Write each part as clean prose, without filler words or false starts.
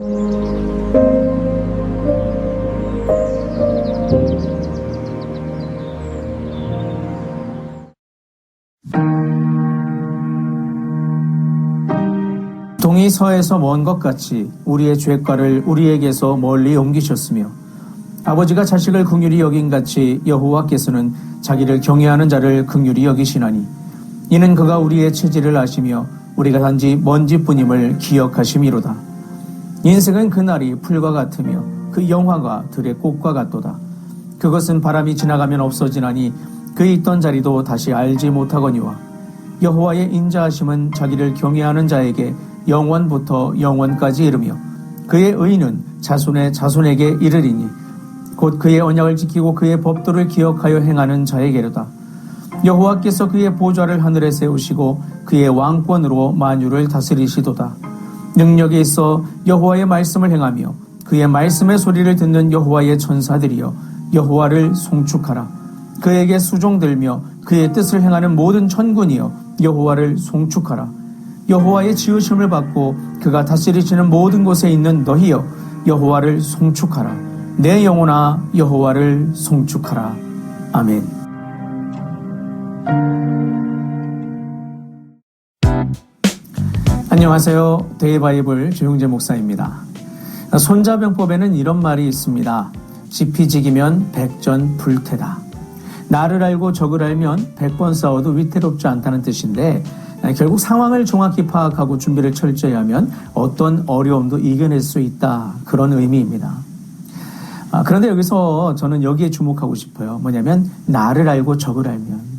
동이 서에서 먼 것 같이 우리의 죄가를 우리에게서 멀리 옮기셨으며 아버지가 자식을 긍휼히 여긴같이 여호와께서는 자기를 경외하는 자를 긍휼히 여기시나니 이는 그가 우리의 체질을 아시며 우리가 단지 먼지뿐임을 기억하심이로다. 인생은 그날이 풀과 같으며 그 영화가 들의 꽃과 같도다. 그것은 바람이 지나가면 없어지나니 그 있던 자리도 다시 알지 못하거니와 여호와의 인자하심은 자기를 경외하는 자에게 영원부터 영원까지 이르며 그의 의는 자손의 자손에게 이르리니 곧 그의 언약을 지키고 그의 법도를 기억하여 행하는 자에게로다. 여호와께서 그의 보좌를 하늘에 세우시고 그의 왕권으로 만유를 다스리시도다. 능력이 있어 여호와의 말씀을 행하며 그의 말씀의 소리를 듣는 여호와의 천사들이여 여호와를 송축하라. 그에게 수종들며 그의 뜻을 행하는 모든 천군이여 여호와를 송축하라. 여호와의 지으심을 받고 그가 다스리시는 모든 곳에 있는 너희여 여호와를 송축하라. 내 영혼아 여호와를 송축하라. 아멘. 안녕하세요. 데이바이블 조용재 목사입니다. 손자병법에는 이런 말이 있습니다. 지피지기면 백전불태다. 나를 알고 적을 알면 100번 싸워도 위태롭지 않다는 뜻인데 결국 상황을 정확히 파악하고 준비를 철저히 하면 어떤 어려움도 이겨낼 수 있다. 그런 의미입니다. 그런데 여기서 저는 여기에 주목하고 싶어요. 뭐냐면 나를 알고 적을 알면.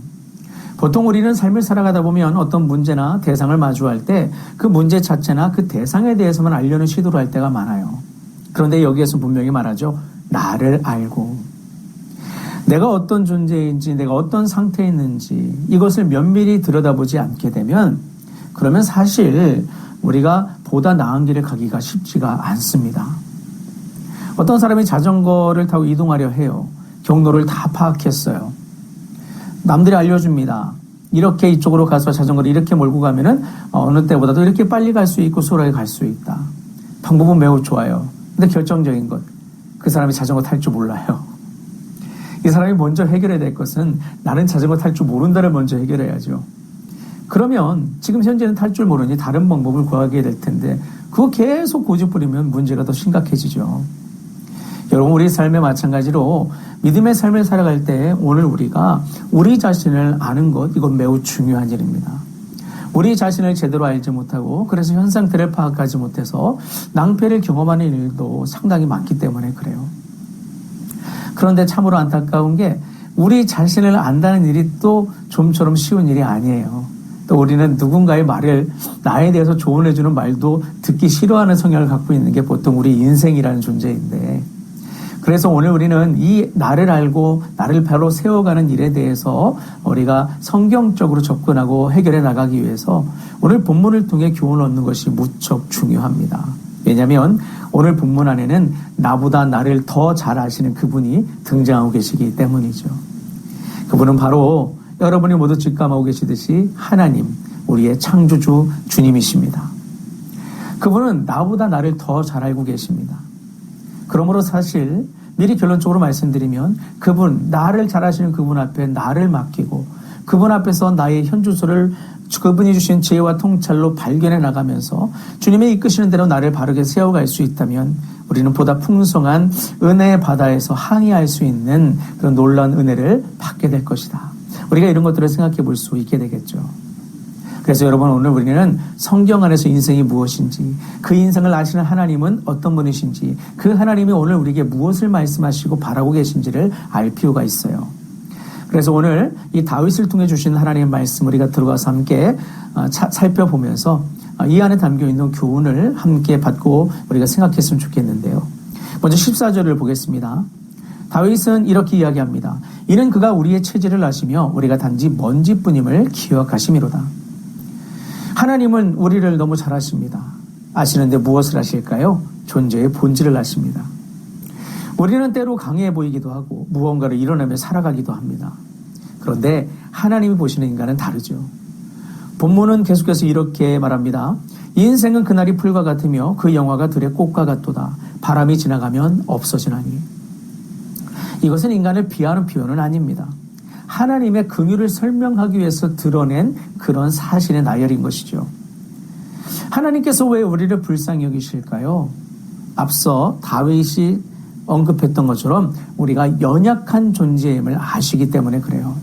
보통 우리는 삶을 살아가다 보면 어떤 문제나 대상을 마주할 때 그 문제 자체나 그 대상에 대해서만 알려는 시도를 할 때가 많아요. 그런데 여기에서 분명히 말하죠. 나를 알고. 내가 어떤 존재인지, 내가 어떤 상태에 있는지 이것을 면밀히 들여다보지 않게 되면 그러면 사실 우리가 보다 나은 길을 가기가 쉽지가 않습니다. 어떤 사람이 자전거를 타고 이동하려 해요. 경로를 다 파악했어요. 남들이 알려줍니다. 이렇게 이쪽으로 가서 자전거를 이렇게 몰고 가면은 어느 때보다도 이렇게 빨리 갈 수 있고 수월하게 갈 수 있다. 방법은 매우 좋아요. 근데 결정적인 것, 그 사람이 자전거 탈 줄 몰라요. 이 사람이 먼저 해결해야 될 것은 나는 자전거 탈 줄 모른다를 먼저 해결해야죠. 그러면 지금 현재는 탈 줄 모르니 다른 방법을 구하게 될 텐데 그거 계속 고집부리면 문제가 더 심각해지죠. 여러분 우리 삶에 마찬가지로 믿음의 삶을 살아갈 때 오늘 우리가 우리 자신을 아는 것 이건 매우 중요한 일입니다. 우리 자신을 제대로 알지 못하고 그래서 현 상태를 파악하지 못해서 낭패를 경험하는 일도 상당히 많기 때문에 그래요. 그런데 참으로 안타까운 게 우리 자신을 안다는 일이 또 좀처럼 쉬운 일이 아니에요. 또 우리는 누군가의 말을 나에 대해서 조언해주는 말도 듣기 싫어하는 성향을 갖고 있는 게 보통 우리 인생이라는 존재인데 그래서 오늘 우리는 이 나를 알고 나를 바로 세워가는 일에 대해서 우리가 성경적으로 접근하고 해결해 나가기 위해서 오늘 본문을 통해 교훈을 얻는 것이 무척 중요합니다. 왜냐하면 오늘 본문 안에는 나보다 나를 더 잘 아시는 그분이 등장하고 계시기 때문이죠. 그분은 바로 여러분이 모두 직감하고 계시듯이 하나님, 우리의 창조주 주님이십니다. 그분은 나보다 나를 더 잘 알고 계십니다. 그러므로 사실 미리 결론적으로 말씀드리면 그분, 나를 잘 아시는 그분 앞에 나를 맡기고 그분 앞에서 나의 현주소를 그분이 주신 지혜와 통찰로 발견해 나가면서 주님의 이끄시는 대로 나를 바르게 세워갈 수 있다면 우리는 보다 풍성한 은혜의 바다에서 항해할 수 있는 그런 놀라운 은혜를 받게 될 것이다. 우리가 이런 것들을 생각해 볼 수 있게 되겠죠. 그래서 여러분 오늘 우리는 성경 안에서 인생이 무엇인지 그 인생을 아시는 하나님은 어떤 분이신지 그 하나님이 오늘 우리에게 무엇을 말씀하시고 바라고 계신지를 알 필요가 있어요. 그래서 오늘 이 다윗을 통해 주신 하나님의 말씀 우리가 들어가서 함께 살펴보면서 이 안에 담겨있는 교훈을 함께 받고 우리가 생각했으면 좋겠는데요. 먼저 14절을 보겠습니다. 다윗은 이렇게 이야기합니다. 이는 그가 우리의 체질을 아시며 우리가 단지 먼지뿐임을 기억하심이로다. 하나님은 우리를 너무 잘 아십니다. 아시는데 무엇을 아실까요? 존재의 본질을 아십니다. 우리는 때로 강해 보이기도 하고 무언가를 이뤄내며 살아가기도 합니다. 그런데 하나님이 보시는 인간은 다르죠. 본문은 계속해서 이렇게 말합니다. 인생은 그날이 풀과 같으며 그 영화가 들의 꽃과 같도다. 바람이 지나가면 없어지나니. 이것은 인간을 비하하는 표현은 아닙니다. 하나님의 긍휼을 설명하기 위해서 드러낸 그런 사실의 나열인 것이죠. 하나님께서 왜 우리를 불쌍히 여기실까요? 앞서 다윗이 언급했던 것처럼 우리가 연약한 존재임을 아시기 때문에 그래요.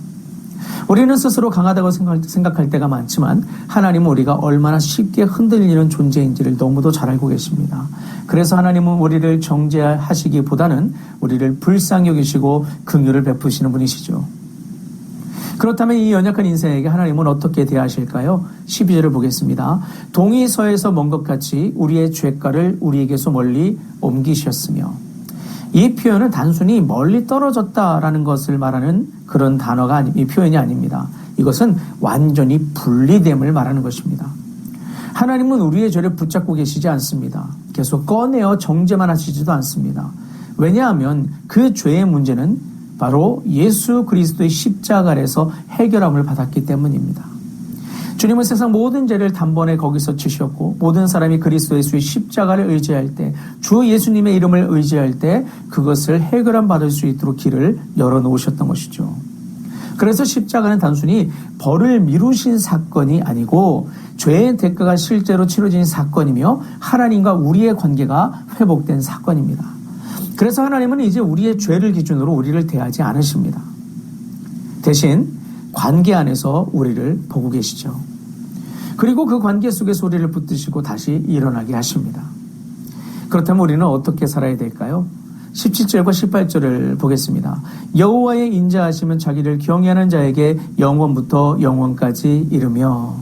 우리는 스스로 강하다고 생각할 때가 많지만 하나님은 우리가 얼마나 쉽게 흔들리는 존재인지를 너무도 잘 알고 계십니다. 그래서 하나님은 우리를 정죄하시기보다는 우리를 불쌍히 여기시고 긍휼을 베푸시는 분이시죠. 그렇다면 이 연약한 인생에게 하나님은 어떻게 대하실까요? 12절을 보겠습니다. 동이 서에서 먼 것 같이 우리의 죄가를 우리에게서 멀리 옮기셨으며. 이 표현은 단순히 멀리 떨어졌다라는 것을 말하는 그런 단어가 이 표현이 아닙니다. 이것은 완전히 분리됨을 말하는 것입니다. 하나님은 우리의 죄를 붙잡고 계시지 않습니다. 계속 꺼내어 정죄만 하시지도 않습니다. 왜냐하면 그 죄의 문제는 바로 예수 그리스도의 십자가 아래서 해결함을 받았기 때문입니다. 주님은 세상 모든 죄를 단번에 거기서 지셨고 모든 사람이 그리스도 예수의 십자가를 의지할 때 주 예수님의 이름을 의지할 때 그것을 해결함 받을 수 있도록 길을 열어놓으셨던 것이죠. 그래서 십자가는 단순히 벌을 미루신 사건이 아니고 죄의 대가가 실제로 치러진 사건이며 하나님과 우리의 관계가 회복된 사건입니다. 그래서 하나님은 이제 우리의 죄를 기준으로 우리를 대하지 않으십니다. 대신 관계 안에서 우리를 보고 계시죠. 그리고 그 관계 속에서 우리를 붙드시고 다시 일어나게 하십니다. 그렇다면 우리는 어떻게 살아야 될까요? 17절과 18절을 보겠습니다. 여호와의 인자하심은 자기를 경외하는 자에게 영원부터 영원까지 이르며.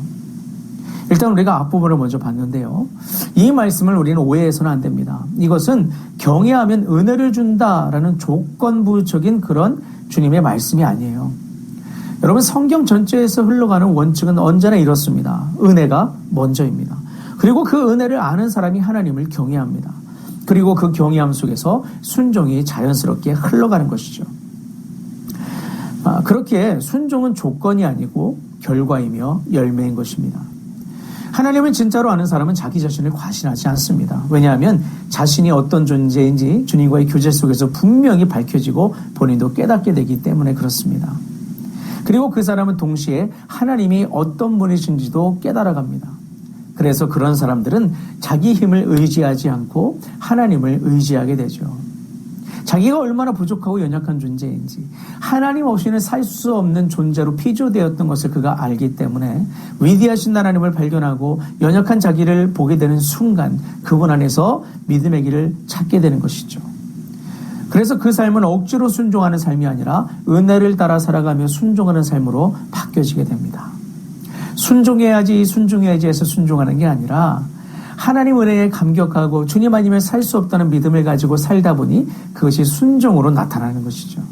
일단 우리가 앞부분을 먼저 봤는데요. 이 말씀을 우리는 오해해서는 안 됩니다. 이것은 경외하면 은혜를 준다라는 조건부적인 그런 주님의 말씀이 아니에요. 여러분 성경 전체에서 흘러가는 원칙은 언제나 이렇습니다. 은혜가 먼저입니다. 그리고 그 은혜를 아는 사람이 하나님을 경외합니다. 그리고 그 경외함 속에서 순종이 자연스럽게 흘러가는 것이죠. 그렇게 순종은 조건이 아니고 결과이며 열매인 것입니다. 하나님을 진짜로 아는 사람은 자기 자신을 과신하지 않습니다. 왜냐하면 자신이 어떤 존재인지 주님과의 교제 속에서 분명히 밝혀지고 본인도 깨닫게 되기 때문에 그렇습니다. 그리고 그 사람은 동시에 하나님이 어떤 분이신지도 깨달아갑니다. 그래서 그런 사람들은 자기 힘을 의지하지 않고 하나님을 의지하게 되죠. 자기가 얼마나 부족하고 연약한 존재인지 하나님 없이는 살 수 없는 존재로 피조되었던 것을 그가 알기 때문에 위대하신 하나님을 발견하고 연약한 자기를 보게 되는 순간 그분 안에서 믿음의 길을 찾게 되는 것이죠. 그래서 그 삶은 억지로 순종하는 삶이 아니라 은혜를 따라 살아가며 순종하는 삶으로 바뀌어지게 됩니다. 순종해야지 해서 순종하는 게 아니라 하나님 은혜에 감격하고 주님 아니면 살 수 없다는 믿음을 가지고 살다 보니 그것이 순종으로 나타나는 것이죠.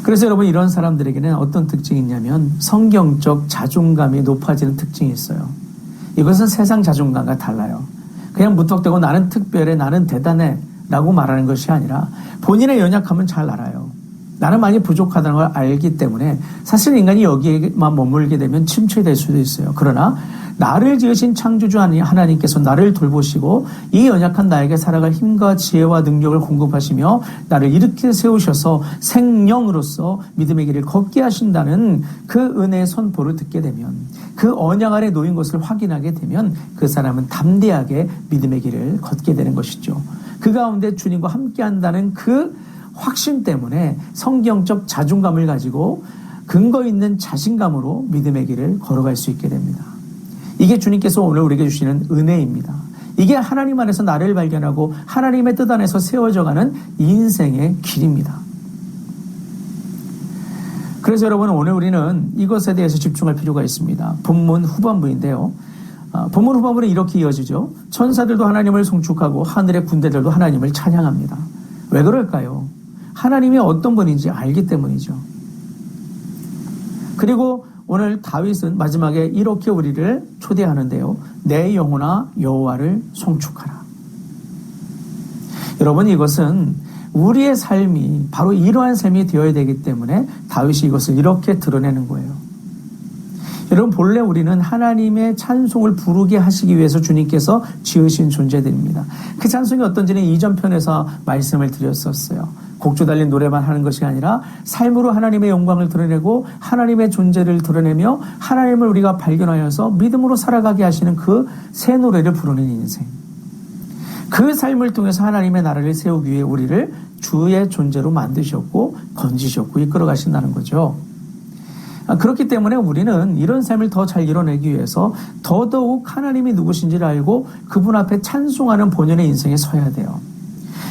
그래서 여러분 이런 사람들에게는 어떤 특징이 있냐면 성경적 자존감이 높아지는 특징이 있어요. 이것은 세상 자존감과 달라요. 그냥 무턱대고 나는 특별해, 나는 대단해 라고 말하는 것이 아니라 본인의 연약함은 잘 알아요. 나는 많이 부족하다는 걸 알기 때문에 사실 인간이 여기에만 머물게 되면 침체될 수도 있어요. 그러나 나를 지으신 창조주 하나님께서 나를 돌보시고 이 연약한 나에게 살아갈 힘과 지혜와 능력을 공급하시며 나를 이렇게 세우셔서 생명으로서 믿음의 길을 걷게 하신다는 그 은혜의 선포를 듣게 되면 그 언약 아래 놓인 것을 확인하게 되면 그 사람은 담대하게 믿음의 길을 걷게 되는 것이죠. 그 가운데 주님과 함께 한다는 그 확신 때문에 성경적 자존감을 가지고 근거 있는 자신감으로 믿음의 길을 걸어갈 수 있게 됩니다. 이게 주님께서 오늘 우리에게 주시는 은혜입니다. 이게 하나님 안에서 나를 발견하고 하나님의 뜻 안에서 세워져가는 인생의 길입니다. 그래서 여러분 오늘 우리는 이것에 대해서 집중할 필요가 있습니다. 본문 후반부인데요. 본문 후반부는 이렇게 이어지죠. 천사들도 하나님을 송축하고 하늘의 군대들도 하나님을 찬양합니다. 왜 그럴까요? 하나님이 어떤 분인지 알기 때문이죠. 그리고 오늘 다윗은 마지막에 이렇게 우리를 초대하는데요. 내 영혼아 여호와를 송축하라. 여러분 이것은 우리의 삶이 바로 이러한 삶이 되어야 되기 때문에 다윗이 이것을 이렇게 드러내는 거예요. 여러분, 본래 우리는 하나님의 찬송을 부르게 하시기 위해서 주님께서 지으신 존재들입니다. 그 찬송이 어떤지는 이전 편에서 말씀을 드렸었어요. 곡조 달린 노래만 하는 것이 아니라 삶으로 하나님의 영광을 드러내고 하나님의 존재를 드러내며 하나님을 우리가 발견하여서 믿음으로 살아가게 하시는 그 새 노래를 부르는 인생. 그 삶을 통해서 하나님의 나라를 세우기 위해 우리를 주의 존재로 만드셨고 건지셨고 이끌어 가신다는 거죠. 그렇기 때문에 우리는 이런 삶을 더 잘 이뤄내기 위해서 더더욱 하나님이 누구신지를 알고 그분 앞에 찬송하는 본연의 인생에 서야 돼요.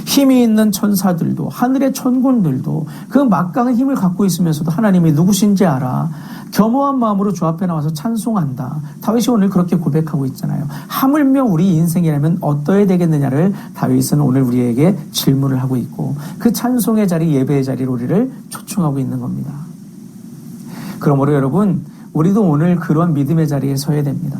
힘이 있는 천사들도 하늘의 천군들도 그 막강한 힘을 갖고 있으면서도 하나님이 누구신지 알아 겸허한 마음으로 주 앞에 나와서 찬송한다. 다윗이 오늘 그렇게 고백하고 있잖아요. 하물며 우리 인생이라면 어떠해야 되겠느냐를 다윗은 오늘 우리에게 질문을 하고 있고 그 찬송의 자리, 예배의 자리로 우리를 초청하고 있는 겁니다. 그러므로 여러분, 우리도 오늘 그러한 믿음의 자리에 서야 됩니다.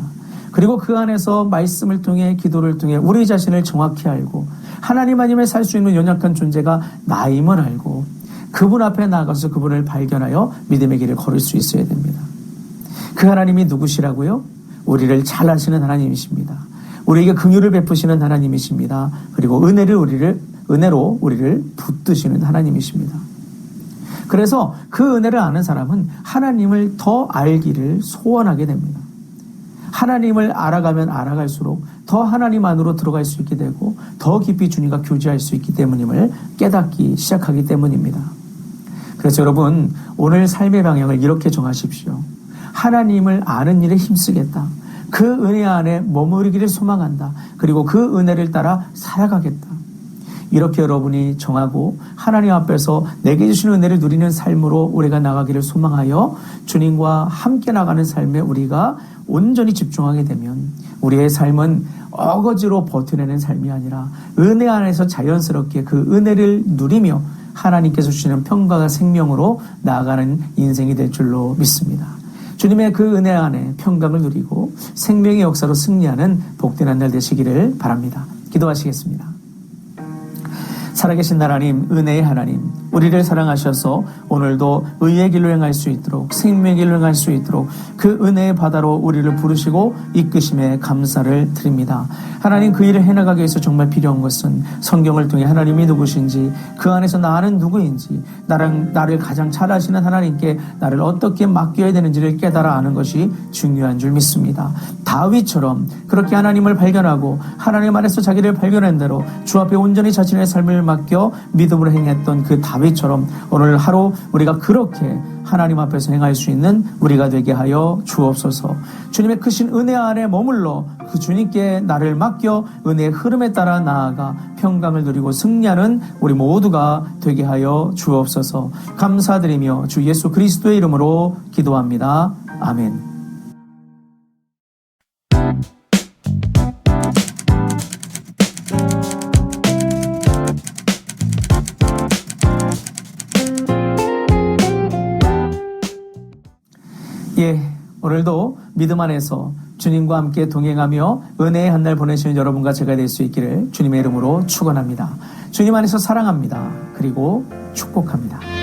그리고 그 안에서 말씀을 통해 기도를 통해 우리 자신을 정확히 알고 하나님 아니면 살 수 있는 연약한 존재가 나임을 알고 그분 앞에 나가서 그분을 발견하여 믿음의 길을 걸을 수 있어야 됩니다. 그 하나님이 누구시라고요? 우리를 잘 아시는 하나님이십니다. 우리에게 긍휼을 베푸시는 하나님이십니다. 그리고 은혜로 우리를 붙드시는 하나님이십니다. 그래서 그 은혜를 아는 사람은 하나님을 더 알기를 소원하게 됩니다. 하나님을 알아가면 알아갈수록 더 하나님 안으로 들어갈 수 있게 되고 더 깊이 주님과 교제할 수 있기 때문임을 깨닫기 시작하기 때문입니다. 그래서 여러분, 오늘 삶의 방향을 이렇게 정하십시오. 하나님을 아는 일에 힘쓰겠다. 그 은혜 안에 머무르기를 소망한다. 그리고 그 은혜를 따라 살아가겠다. 이렇게 여러분이 정하고 하나님 앞에서 내게 주신 은혜를 누리는 삶으로 우리가 나가기를 소망하여 주님과 함께 나가는 삶에 우리가 온전히 집중하게 되면 우리의 삶은 어거지로 버텨내는 삶이 아니라 은혜 안에서 자연스럽게 그 은혜를 누리며 하나님께서 주시는 평강과 생명으로 나아가는 인생이 될 줄로 믿습니다. 주님의 그 은혜 안에 평강을 누리고 생명의 역사로 승리하는 복된 한 날 되시기를 바랍니다. 기도하시겠습니다. 살아계신 하나님, 은혜의 하나님, 우리를 사랑하셔서 오늘도 의의 길로 행할 수 있도록 생명의 길로 행할 수 있도록 그 은혜의 바다로 우리를 부르시고 이끄심에 감사를 드립니다. 하나님, 그 일을 해나가기 위해서 정말 필요한 것은 성경을 통해 하나님이 누구신지 그 안에서 나는 누구인지 나를 가장 잘 아시는 하나님께 나를 어떻게 맡겨야 되는지를 깨달아 아는 것이 중요한 줄 믿습니다. 다윗처럼 그렇게 하나님을 발견하고 하나님 안에서 자기를 발견한 대로 주 앞에 온전히 자신의 삶을 맡겨 믿음으로 행했던 그 다윗처럼 오늘 하루 우리가 그렇게 하나님 앞에서 행할 수 있는 우리가 되게 하여 주옵소서. 주님의 크신 은혜 안에 머물러 그 주님께 나를 맡겨 은혜의 흐름에 따라 나아가 평강을 누리고 승리하는 우리 모두가 되게 하여 주옵소서. 감사드리며 주 예수 그리스도의 이름으로 기도합니다. 아멘. 오늘도 믿음 안에서 주님과 함께 동행하며 은혜의 한 날 보내시는 여러분과 제가 될 수 있기를 주님의 이름으로 축원합니다. 주님 안에서 사랑합니다. 그리고 축복합니다.